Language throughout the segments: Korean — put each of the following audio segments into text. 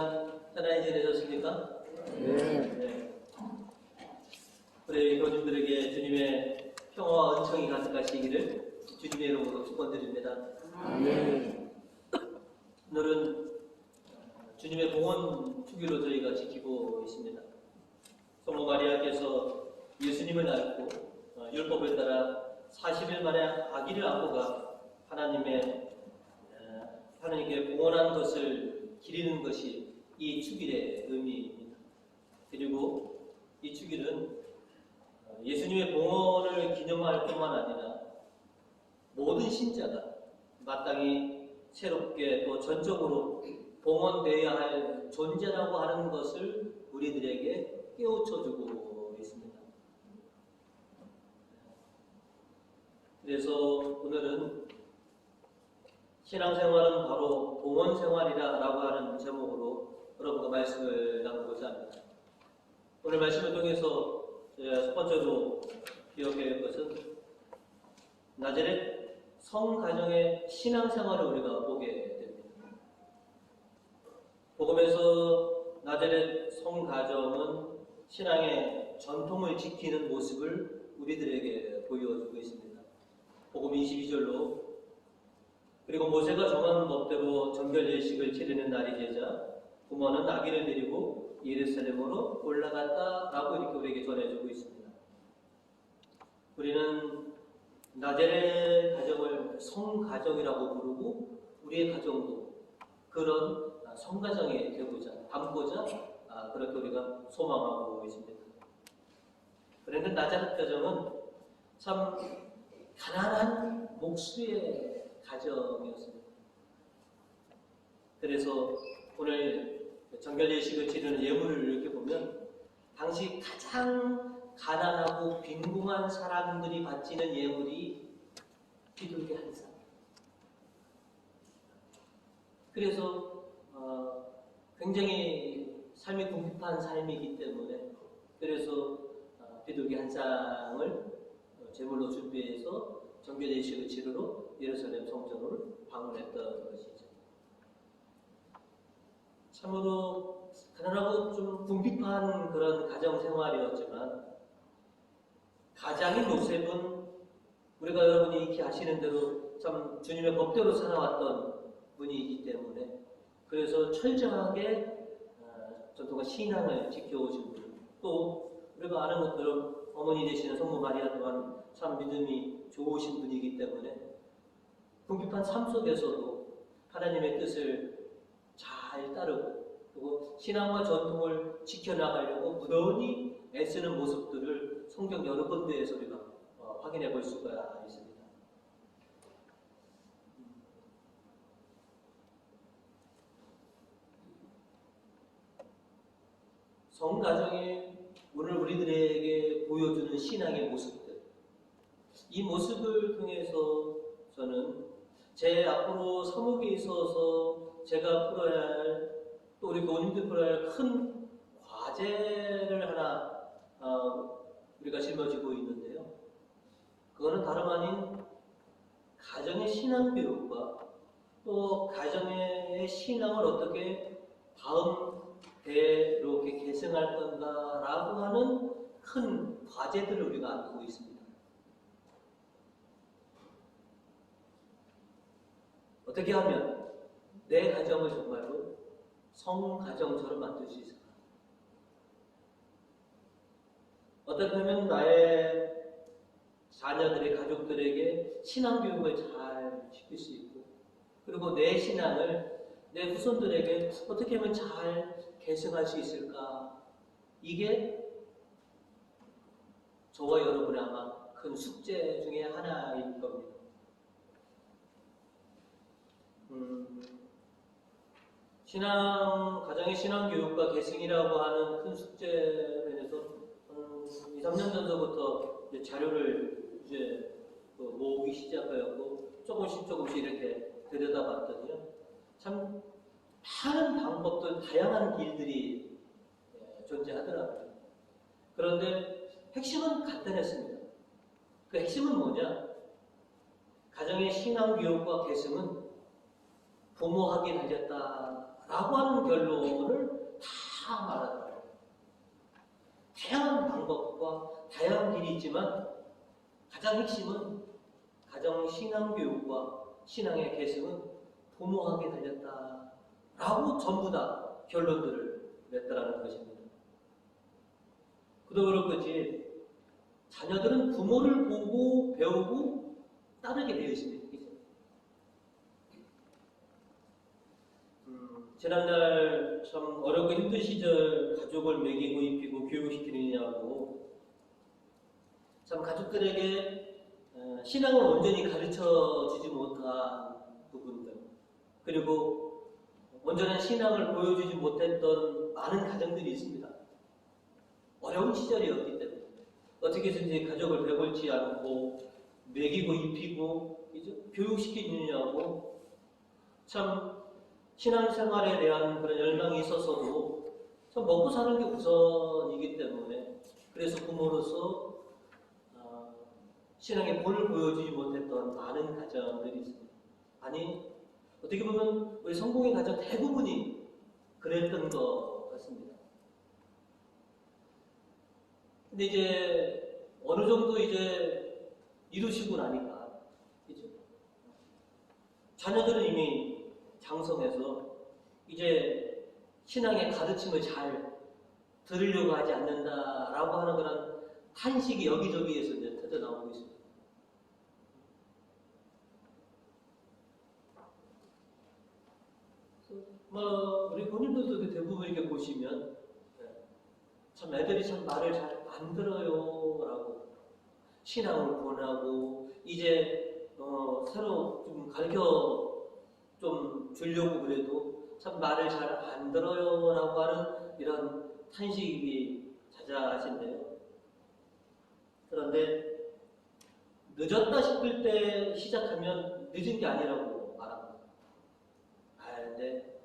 시간 편안히 지내셨습니까? 네. 우리 교주들에게 주님의 평화와 은총이 가득하시기를 주님의 이름으로 축원드립니다. 오늘은 주님의 봉헌 주기로 저희가 지키고 있습니다. 성모 마리아께서 예수님을 낳고 율법을 따라 40일 만에 아기를 안고가 하나님께 봉헌한 것을 기리는 것이 이 축일의 의미입니다. 그리고 이 축일은 예수님의 봉헌을 기념할 뿐만 아니라 모든 신자가 마땅히 새롭게 또 전적으로 봉헌되어야 할 존재라고 하는 것을 우리들에게 깨우쳐주고 있습니다. 그래서 오늘은 신앙생활은 바로 봉헌생활이라고 하는 제목으로 여러분과 말씀을 나누고자 합니다. 오늘 말씀을 통해서 제가 첫 번째로 기억해야 할 것은 나자렛 성가정의 신앙생활을 우리가 보게 됩니다. 복음에서 나자렛 성가정은 신앙의 전통을 지키는 모습을 우리들에게 보여주고 있습니다. 복음 22절로 그리고 모세가 정한 법대로 정결 예식을 치르는 날이 되자 부모는 아기를 데리고 예루살렘으로 올라갔다라고 이렇게 우리에게 전해주고 있습니다. 우리는 나자렛 가정을 성가정이라고 부르고 우리의 가정도 그런 성가정이 되고자 담고자 그렇게 우리가 소망하고 있습니다. 그런데 나자렛 가정은 참 가난한 목수의 가정이었습니다. 그래서 오늘 정결 예식을 치르는 예물을 이렇게 보면 당시 가장 가난하고 빈궁한 사람들이 바치는 예물이 비둘기 한 쌍. 그래서 굉장히 삶이 궁핍한 삶이기 때문에 그래서 비둘기 한 쌍을 제물로 준비해서 정결 예식을 치르러 예루살렘 성전을 방문했던 것이죠. 참으로 가난하고 좀 궁핍한 그런 가정 생활이었지만 가장인 요셉은 우리가 여러분이 익히 아시는 대로 참 주님의 법대로 살아왔던 분이기 때문에 그래서 철저하게 전통과 신앙을 지켜오신 분, 또 우리가 아는 것처럼 어머니 되시는 성모 마리아 또한 참 믿음이 좋으신 분이기 때문에 궁핍한 삶 속에서도 하나님의 뜻을 잘 따르고 그리고 신앙과 전통을 지켜나가려고 무던히 애쓰는 모습들을 성경 여러 군데에서 우리가 확인해 볼 수가 있습니다. 성가정이 오늘 우리들에게 보여주는 신앙의 모습들, 이 모습을 통해서 저는 제 앞으로 사목에 있어서 제가 풀어야 할, 또 우리 교우님들 풀어야 할 큰 과제를 하나 우리가 짊어지고 있는데요. 그거는 다름 아닌 가정의 신앙 교육과 또 가정의 신앙을 어떻게 다음 대로 이렇게 계승할 건가라고 하는 큰 과제들을 우리가 안고 있습니다. 어떻게 하면 내 가정을 정말로 성가정처럼 만들 수 있을까? 어떻게 하면 나의 자녀들의 가족들에게 신앙교육을 잘 시킬 수 있고 그리고 내 신앙을 내 후손들에게 어떻게 하면 잘 계승할 수 있을까? 이게 저와 여러분의 아마 큰 숙제 중에 하나일 겁니다. 가정의 신앙교육과 계승이라고 하는 큰 숙제에 대해서 2, 3년 전부터 자료를 모으기 시작하였고 조금씩 이렇게 들여다봤더니요. 참 많은 방법들, 다양한 길들이 존재하더라고요. 그런데 핵심은 간단했습니다. 그 핵심은 뭐냐? 가정의 신앙교육과 계승은 부모하기 달렸다라고 라고 하는 결론을 다 말하더라고요. 다양한 방법과 다양한 길이 있지만 가장 핵심은 가정 신앙교육과 신앙의 계승은 도모하게 달렸다 라고 전부 다 결론들을 냈다라는 것입니다. 그도 그렇겠지 자녀들은 부모를 보고 배우고 따르게 되어 있습니다. 지난날 참 어렵고 힘든 시절 가족을 먹이고 입히고 교육시키느냐고 참 가족들에게 신앙을 온전히 가르쳐주지 못한 부분들 그리고 온전한 신앙을 보여주지 못했던 많은 가정들이 있습니다. 어려운 시절이었기 때문에 어떻게 해서든지 가족을 배골치 않고 먹이고 입히고 교육시키느냐고 참 신앙생활에 대한 그런 열망이 있어서도 참 먹고 사는 게 우선이기 때문에 그래서 부모로서 신앙의 본을 보여주지 못했던 많은 가정들이 있습니다. 아니 어떻게 보면 우리 성공의 가정 대부분이 그랬던 것 같습니다. 근데 이제 어느 정도 이제 이루시고 나니까 그죠? 자녀들은 이미 장성해서 이제 신앙의 가르침을 잘 들으려고 하지 않는다라고 하는 그런 탄식이 여기저기에서 이제 터져 나오고 있습니다. 우리 본인들도 대부분 이렇게 보시면 참 애들이 참 말을 잘 안 들어요라고 신앙을 권하고 이제 새로 좀 가르쳐 좀 주려고 그래도 참 말을 잘 안 들어요라고 하는 이런 탄식이 자자하신데요. 그런데 늦었다 싶을 때 시작하면 늦은 게 아니라고 말합니다. 근데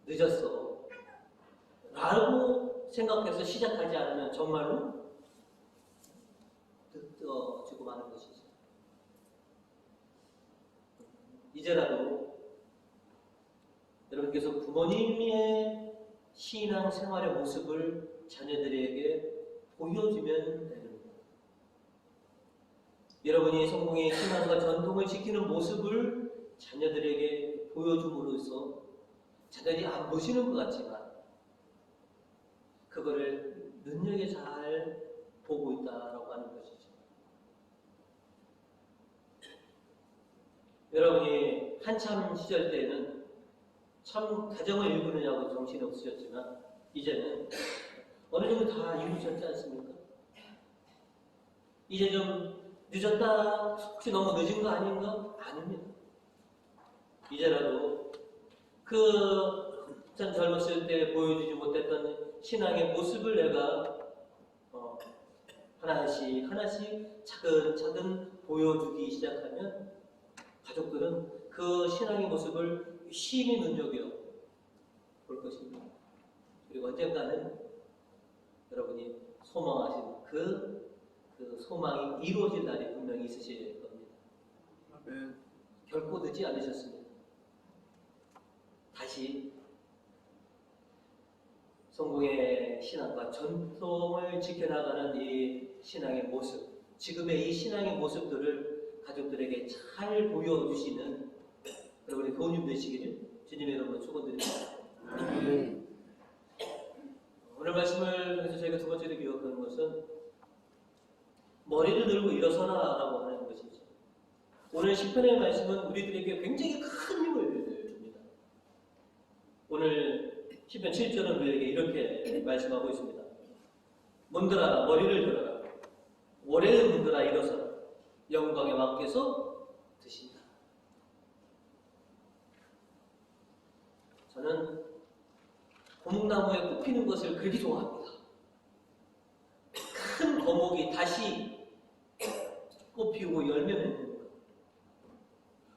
늦었어 라고 생각해서 시작하지 않으면 정말로 늦어지고 마는 것이죠. 이제라도 여러분께서 부모님의 신앙 생활의 모습을 자녀들에게 보여주면 됩니다. 여러분이 성공의 신앙과 전통을 지키는 모습을 자녀들에게 보여줌으로써 자녀들이 안 보시는 것 같지만 그거를 능력에 잘 보고 있다라고 하는 것이죠. 여러분이 한참 시절 때는 참 가정을 이루느냐고 정신이 없으셨지만 이제는 어느 정도 다 이루셨지 않습니까? 이제 좀 늦었다 혹시 너무 늦은 거 아닌가? 아닙니다. 이제라도 전 젊었을 때 보여주지 못했던 신앙의 모습을 내가 하나씩 차근차근 보여주기 시작하면 가족들은 그 신앙의 모습을 유심히 눈여겨 볼 것입니다. 그리고 언젠가는 여러분이 소망하신 그 소망이 이루어질 날이 분명히 있으실 겁니다. 결코 늦지 않으셨습니다. 다시 성공의 신앙과 전통을 지켜나가는 이 신앙의 모습, 지금의 이 신앙의 모습들을 가족들에게 잘 보여주시는 여러분의 교우님 되시기를 주님의 이름으로 축원드립니다. 오늘 말씀을 통해서 저희가 두 번째로 기억하는 것은 머리를 들고 일어서라 라고 하는 것이죠. 오늘 시편의 말씀은 우리들에게 굉장히 큰 힘을 줍니다. 오늘 시편 7절은 우리에게 이렇게 말씀하고 있습니다. 문들아 머리를 들어라. 오래는 문들아 일어서라. 영광의 왕께서 드신다. 저는 고목나무에 꽃피는 것을 그렇게 좋아합니다. 큰 거목이 다시 꽃피우고 열매 맺는 것.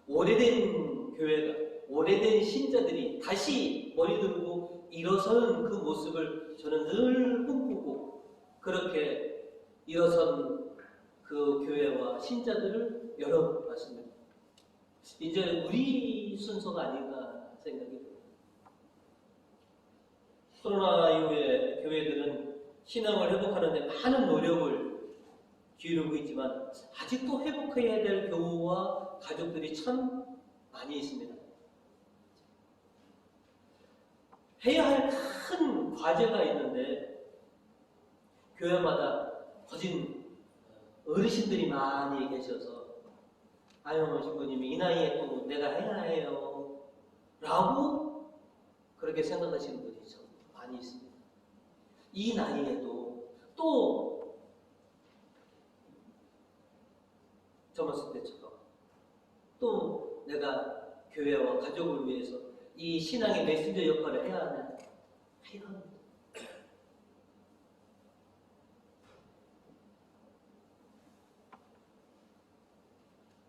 오래된 교회가, 오래된 신자들이 다시 머리 들고 일어서는 그 모습을 저는 늘 꿈꾸고 그렇게 일어선 그 교회와 신자들을 열어봤습니다. 이제 우리 순서가 아닌가 생각이 듭니다. 코로나 이후에 교회들은 신앙을 회복하는 데 많은 노력을 기울이고 있지만 아직도 회복해야 될 교우와 가족들이 참 많이 있습니다. 해야 할 큰 과제가 있는데 교회마다 거진 어르신들이 많이 계셔서 아유 신부님이 이 나이에 또 내가 해야 해요 라고 그렇게 생각하시는 분이 참 많이 있습니다. 이 나이에도 또 젊었을 때처럼 또 내가 교회와 가족을 위해서 이 신앙의 메신저 역할을 해야 하는 해야 합니다.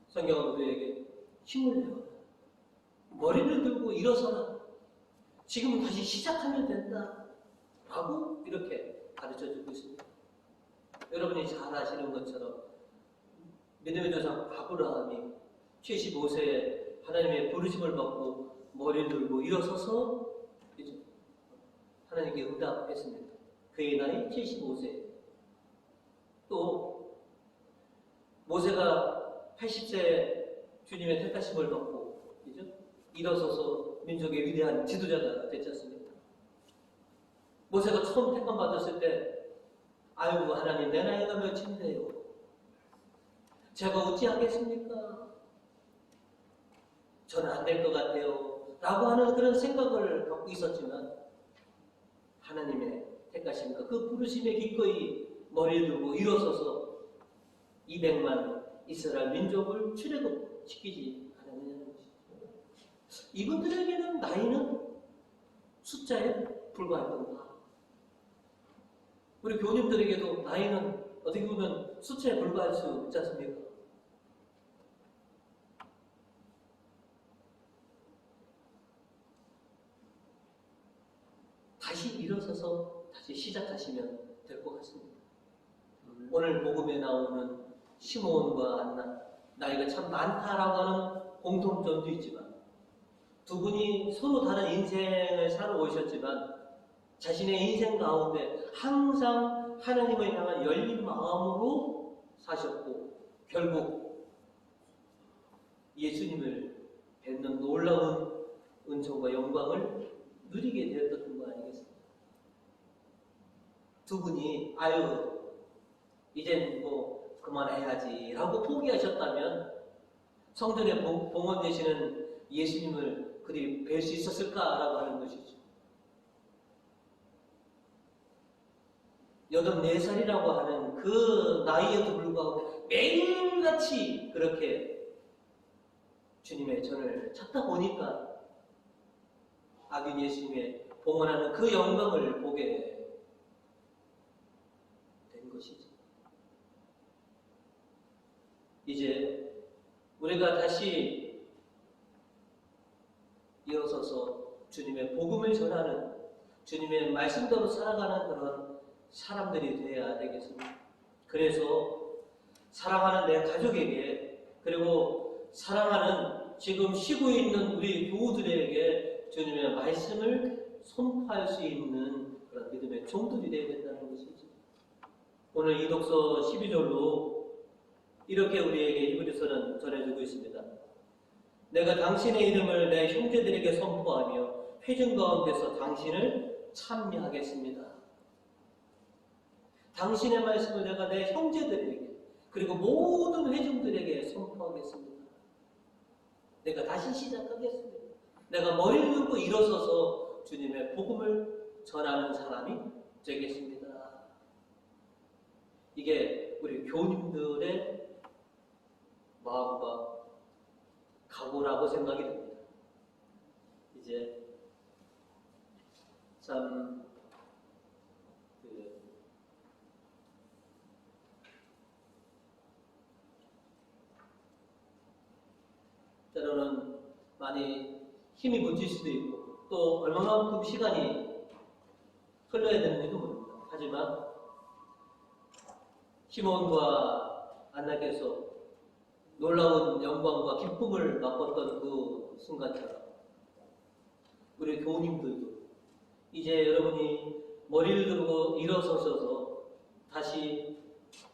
성경은 우리에게 힘을 내어 머리를 들고 일어서라. 지금 다시 시작하면 된다. 라고 이렇게 가르쳐주고 있습니다. 여러분이 잘 아시는 것처럼 믿음의 조상 아브라함이 75세에 하나님의 부르심을 받고 머리를 들고 일어서서 하나님께 응답했습니다. 그의 나이 75세. 또 모세가 80세 주님의 택하심을 받고 일어서서 민족의 위대한 지도자가 됐지 않습니까? 모세가 처음 택감 받았을 때 아이고 하나님 내 나이가 몇인데요? 제가 어찌하겠습니까? 저는 안 될 것 같아요. 라고 하는 그런 생각을 갖고 있었지만 하나님의 택하심과 그 부르심에 기꺼이 머리를 들고 일어서서 200만 이스라엘 민족을 출애굽시키지 않았느냐는 것이죠. 이분들에게는 나이는 숫자에 불과했던가. 우리 교우님들에게도 나이는 어떻게 보면 숫자에 불과할 수 있지 않습니까? 다시 일어서서 다시 시작하시면 될 것 같습니다. 오늘 복음에 나오는 시므온과 안나, 나이가 참 많다라고 하는 공통점도 있지만 두 분이 서로 다른 인생을 살아오셨지만 자신의 인생 가운데 항상 하나님을 향한 열린 마음으로 사셨고 결국 예수님을 뵙는 놀라운 은총과 영광을 누리게 되었던 거 아니겠습니까? 두 분이 아유 이젠 뭐 그만해야지 라고 포기하셨다면 성전에 봉헌 되시는 예수님을 그들이 뵐 수 있었을까라고 하는 것이죠. 84살이라고 하는 그 나이에도 불구하고 매일같이 그렇게 주님의 전을 찾다 보니까 아기 예수님의 봉헌하는 그 영광을 보게 된 것이죠. 이제 우리가 다시 일어서서 주님의 복음을 전하는 주님의 말씀대로 살아가는 그런 사람들이 되어야 되겠습니다. 그래서 사랑하는 내 가족에게 그리고 사랑하는 지금 쉬고 있는 우리 교우들에게 주님의 말씀을 선포할 수 있는 그런 믿음의 종들이 되어야 된다는 것이죠. 오늘 이 독서 12절로 이렇게 우리에게 히브리서는 전해주고 있습니다. 내가 당신의 이름을 내 형제들에게 선포하며 회중 가운데서 당신을 찬미하겠습니다. 당신의 말씀을 내가 내 형제들에게 그리고 모든 회중들에게 선포하겠습니다. 내가 다시 시작하겠습니다. 내가 머리를 들고 일어서서 주님의 복음을 전하는 사람이 되겠습니다. 이게 우리 교우님들의 마음과 각오라고 생각이 됩니다. 이제 참 때로는 많이 힘이 붙일 수도 있고 또 얼마만큼 시간이 흘러야 되는지도 모릅니다. 하지만 시몬과 안나께서 놀라운 영광과 기쁨을 맛봤던 그 순간처럼 우리 교우님들도 이제 여러분이 머리를 들고 일어서셔서 다시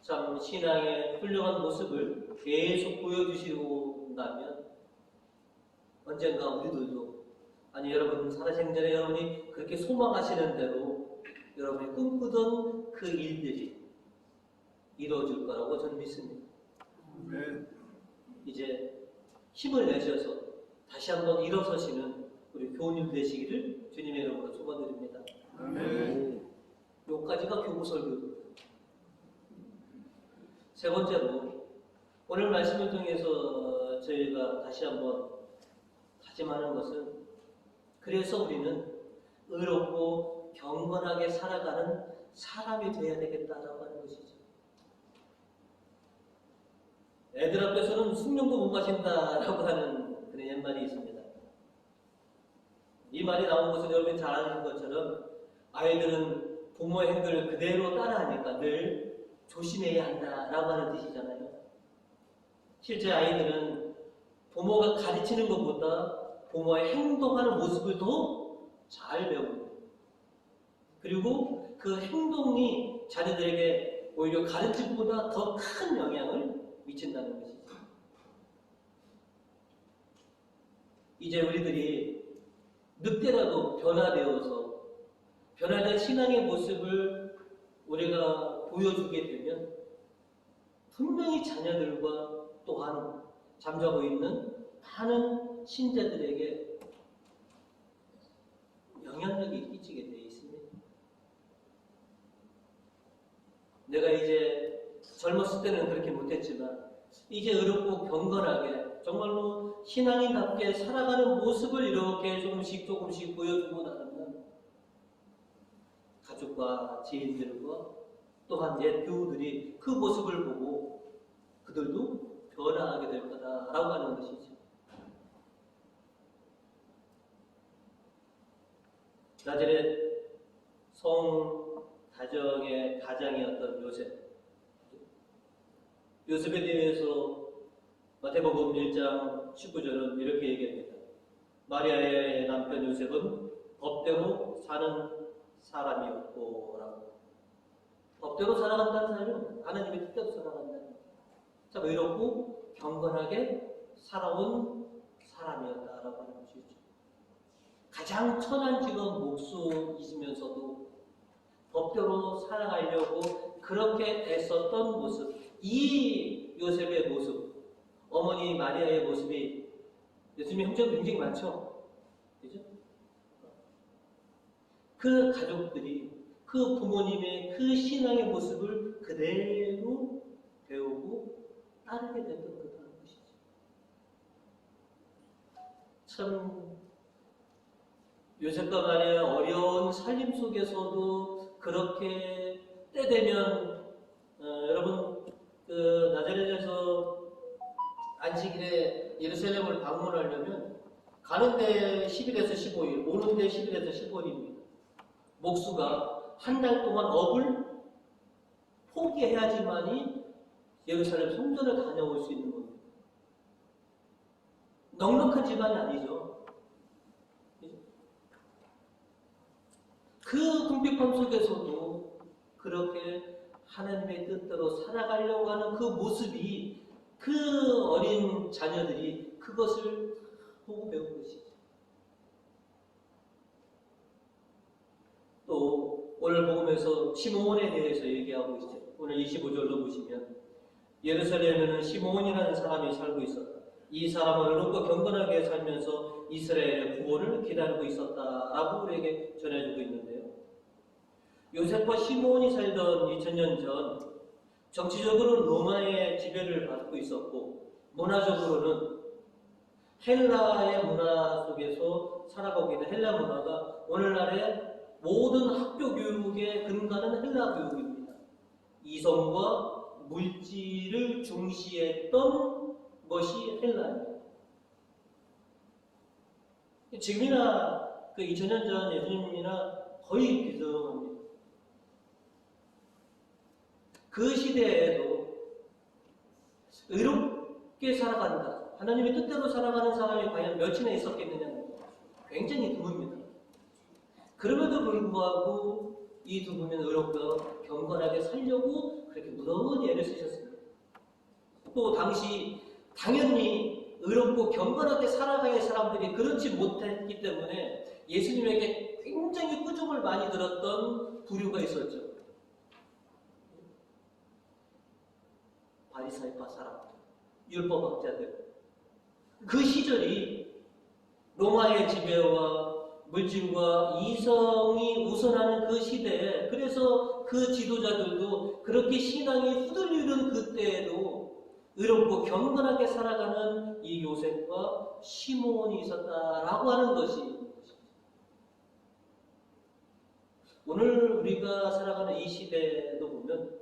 참 신앙의 훌륭한 모습을 계속 보여주시고 나면 언젠가 우리들도, 아니 여러분 살아생전에 여러분이 그렇게 소망하시는 대로 여러분이 꿈꾸던 그 일들이 이루어질 거라고 저는 믿습니다. 이제 힘을 내셔서 다시 한번 일어서시는 우리 교우님 되시기를 주님의 이름으로 축원드립니다. 여기까지가 교구 설교입니다. 세 번째로 오늘 말씀을 통해서 저희가 다시 한번 다짐하는 것은, 그래서 우리는 의롭고 경건하게 살아가는 사람이 되어야 되겠다라고 하는 것이죠. 애들 앞에서는 숭늉도 못 마신다라고 하는 그런 옛말이 있습니다. 이 말이 나온 것은 여러분이 잘 아는 것처럼 아이들은 부모의 행동을 그대로 따라하니까 늘 조심해야 한다라고 하는 뜻이잖아요. 실제 아이들은 부모가 가르치는 것보다 부모의 행동하는 모습을 더 잘 배웁니다. 그리고 그 행동이 자녀들에게 오히려 가르침보다 더 큰 영향을 미친다는 것이죠. 이제 우리들이 늑대라도 변화되어서 변화된 신앙의 모습을 우리가 보여주게 되면 분명히 자녀들과 또한 잠자고 있는 많은 신자들에게 영향력이 끼치게 되어 있습니다. 내가 이제 젊었을 때는 그렇게 못했지만 이제 의롭고 경건하게 정말로 신앙인답게 살아가는 모습을 이렇게 조금씩 보여주고 나가면 가족과 지인들과 또한 옛 교우들이 그 모습을 보고 그들도 변화하게 될 거다라고 하는 것이죠. 나자렛 성 가정의 가장이었던 요셉에 대해서 마태복음 1장 19절은 이렇게 얘기합니다. 마리아의 남편 요셉은 법대로 사는 사람이었고 라고. 법대로 살아간다는 사람은 하나님의 뜻대로 살아간다는 거예요. 참 의롭고 경건하게 살아온 사람이었다라고 하는 것이죠. 가장 천한 직업 목수이시면서도 법대로 살아가려고 그렇게 애썼던 모습, 이 요셉의 모습, 어머니 마리아의 모습이, 예수님의 형제가 굉장히 많죠? 그죠? 그 가족들이 그 부모님의 그 신앙의 모습을 그대로 배우고 따르게 됐던 거라는 것이죠. 참 요셉과 마리아 어려운 살림 속에서도 그렇게 때 되면 여러분 그 나자렛에서 안식일에 예루살렘을 방문하려면 가는데 10일에서 15일, 오는데 10일에서 15일입니다. 목수가 한 달 동안 업을 포기해야지만이 예루살렘 성전을 다녀올 수 있는 겁니다. 넉넉한 집안이 아니죠. 그 궁핍함 속에서도 그렇게 하나님의 뜻대로 살아가려고 하는 그 모습이, 그 어린 자녀들이 그것을 보고 배운 것이죠. 또 오늘 복음에서 시므온에 대해서 얘기하고 있죠. 오늘 25절로 보시면 예루살렘에는 시므온이라는 사람이 살고 있었다. 이 사람은 의롭고 경건하게 살면서 이스라엘의 구원을 기다리고 있었다라고 우리에게 전해주고 있는데요. 요셉과 시므온이 살던 2000년 전 정치적으로는 로마의 지배를 받고 있었고 문화적으로는 헬라의 문화 속에서 살아가고 있는 헬라 문화가 오늘날의 모든 학교 교육의 근간은 헬라 교육입니다. 이성과 물질을 중시했던 것이 헬라입니다. 지금이나 그 2000년 전 예수님이나 거의 비슷합니다. 그 시대에도 의롭게 살아간다, 하나님의 뜻대로 살아가는 사람이 과연 몇이나 있었겠느냐는 굉장히 드뭅니다. 그럼에도 불구하고 이 두 분은 의롭고 경건하게 살려고 그렇게 무더운 애를 쓰셨습니다. 또 당시 당연히 의롭고 경건하게 살아가야 할 사람들이 그렇지 못했기 때문에 예수님에게 굉장히 꾸중을 많이 들었던 부류가 있었죠. 바리사이파 사람들, 율법학자들. 그 시절이 로마의 지배와 물질과 이성이 우선하는 그 시대에, 그래서 그 지도자들도 그렇게 신앙이 후들리는 그때에도 의롭고 경건하게 살아가는 이 요셉과 시몬이 있었다라고 하는 것이, 오늘 우리가 살아가는 이 시대에도 보면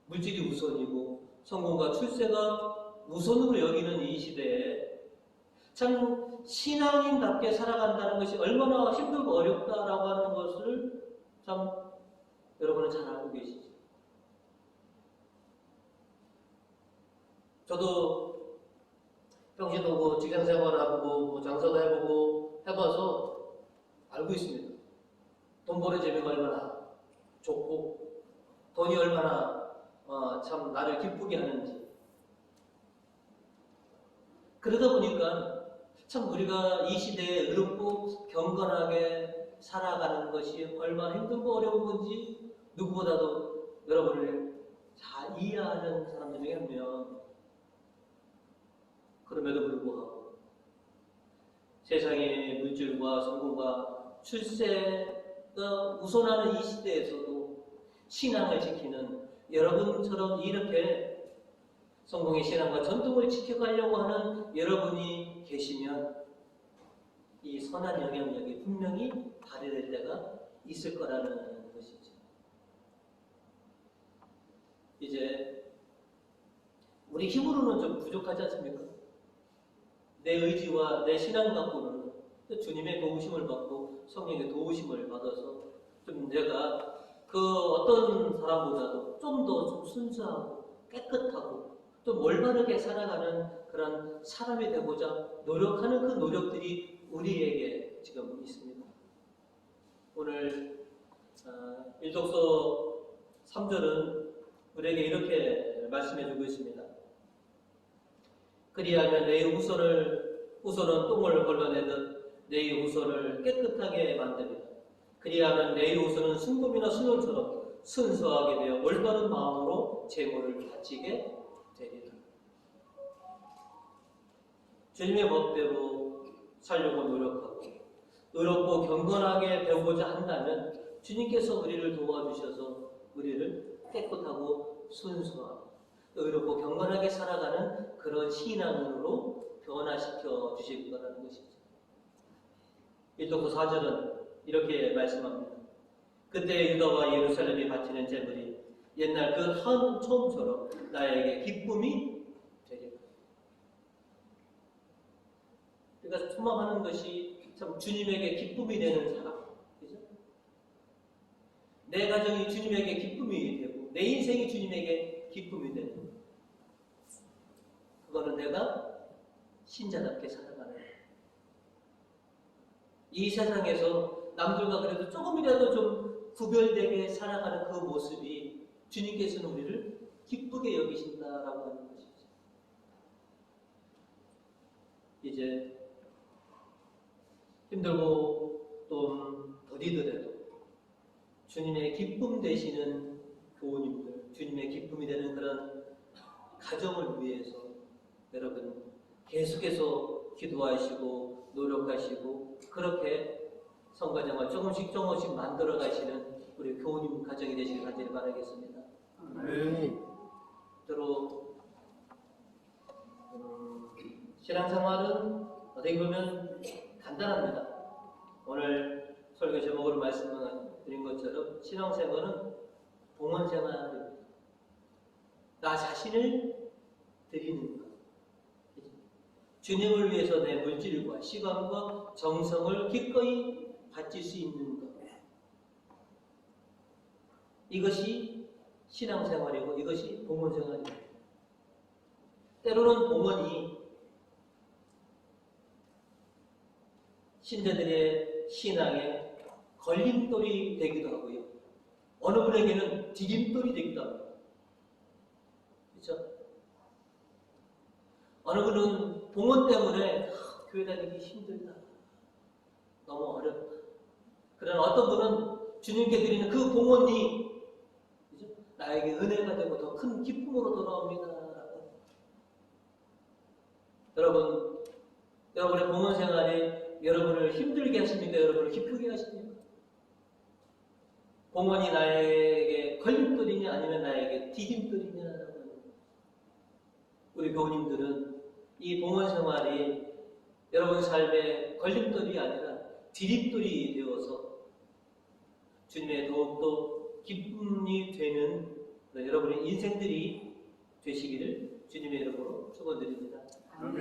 물질이 우선이고 성공과 출세가 우선으로 여기는 이 시대에 참 신앙인답게 살아간다는 것이 얼마나 힘들고 어렵다라고 하는 것을 참 여러분은 잘 알고 계시죠. 저도 평시도 뭐 직장생활하고 뭐 장사도 해보고 해봐서 알고 있습니다. 돈 버는 재미가 얼마나 좋고 돈이 얼마나 참 나를 기쁘게 하는지. 그러다 보니까 참 우리가 이 시대에 의롭고 경건하게 살아가는 것이 얼마나 힘들고 어려운 건지 누구보다도 여러분을 잘 이해하는 사람들 중에 한 명. 그럼에도 불구하고 세상의 물질과 성공과 출세가 우선하는 이 시대에서도 신앙을 지키는 여러분처럼 이렇게 성공의 신앙과 전통을 지켜가려고 하는 여러분이 계시면 이 선한 영향력이 분명히 발휘될 때가 있을 거라는 것이죠. 이제 우리 힘으로는 좀 부족하지 않습니까? 내 의지와 내 신앙 갖고는 주님의 도우심을 받고 성령의 도우심을 받아서 좀 내가 그 어떤 사람보다도 좀 더 좀 순수하고 깨끗하고 또 올바르게 살아가는 그런 사람이 되고자 노력하는 그 노력들이 우리에게 지금 있습니다. 오늘 일독서 3절은 우리에게 이렇게 말씀해주고 있습니다. 그리하면 내 후손은 똥을 걸러내듯 내 후손을 깨끗하게 만들리라. 그리하면 내 후손은 순금이나 순용처럼 순수하게 되어 올바른 마음으로 재물을 바치게 되리라. 주님의 법대로 살려고 노력하고 의롭고 경건하게 배우고자 한다면 주님께서 우리를 도와주셔서 우리를 깨끗하고 순수하고 의롭고 경건하게 살아가는 그런 신앙으로 변화시켜 주실 거라는 것이죠. 일독서 4절은 이렇게 말씀합니다. 그때 유다와 예루살렘이 바치는 제물이 옛날 그 한 처음처럼 나에게 기쁨이 되리라. 그러니까 소망하는 것이 참 주님에게 기쁨이 되는 사람, 그죠? 내 가정이 주님에게 기쁨이 되고 내 인생이 주님에게 기쁨이 되는, 그거는 내가 신자답게 살아가는, 이 세상에서 남들과 그래도 조금이라도 좀 구별되게 살아가는 그 모습이 주님께서는 우리를 기쁘게 여기신다라고 하는 것이죠. 이제 힘들고 또 더디더라도 주님의 기쁨 되시는 교우님들, 주님의 기쁨이 되는 그런 가정을 위해서 여러분 계속해서 기도하시고 노력하시고 그렇게 성가정을 조금씩 만들어 가시는 우리 교우님 가정이 되시길 간절히 바라겠습니다. 저로 신앙생활은 어떻게 보면 간단합니다. 오늘 설교 제목으로 말씀드린 것처럼 신앙생활은 봉헌생활입니다. 나 자신을 드리는 것, 주님을 위해서 내 물질과 시간과 정성을 기꺼이 바칠 수 있는 것, 이것이 신앙생활이고 이것이 봉헌생활입니다. 때로는 봉헌이 신자들의 신앙에 걸림돌이 되기도 하고요. 어느 분에게는 디딤돌이 되기도 합니다. 그렇죠? 어느 분은 봉헌 때문에 교회 다니기 힘들다. 너무 어렵다. 그러나 어떤 분은 주님께 드리는 그 봉헌이 그죠? 나에게 은혜가 되고 더 큰 기쁨으로 돌아옵니다. 여러분, 여러분의 봉헌 생활이 여러분을 힘들게 하십니까? 여러분을 기쁘게 하십니까? 봉헌이 나에게 걸림돌이냐 아니면 나에게 디딤돌이냐라고 우리 교우님들은 이 봉헌 생활이 여러분 삶의 걸림돌이 아니라 디딤돌이 되어서 주님의 더욱더 기쁨이 되는 여러분의 인생들이 되시기를 주님의 이름으로 축원드립니다.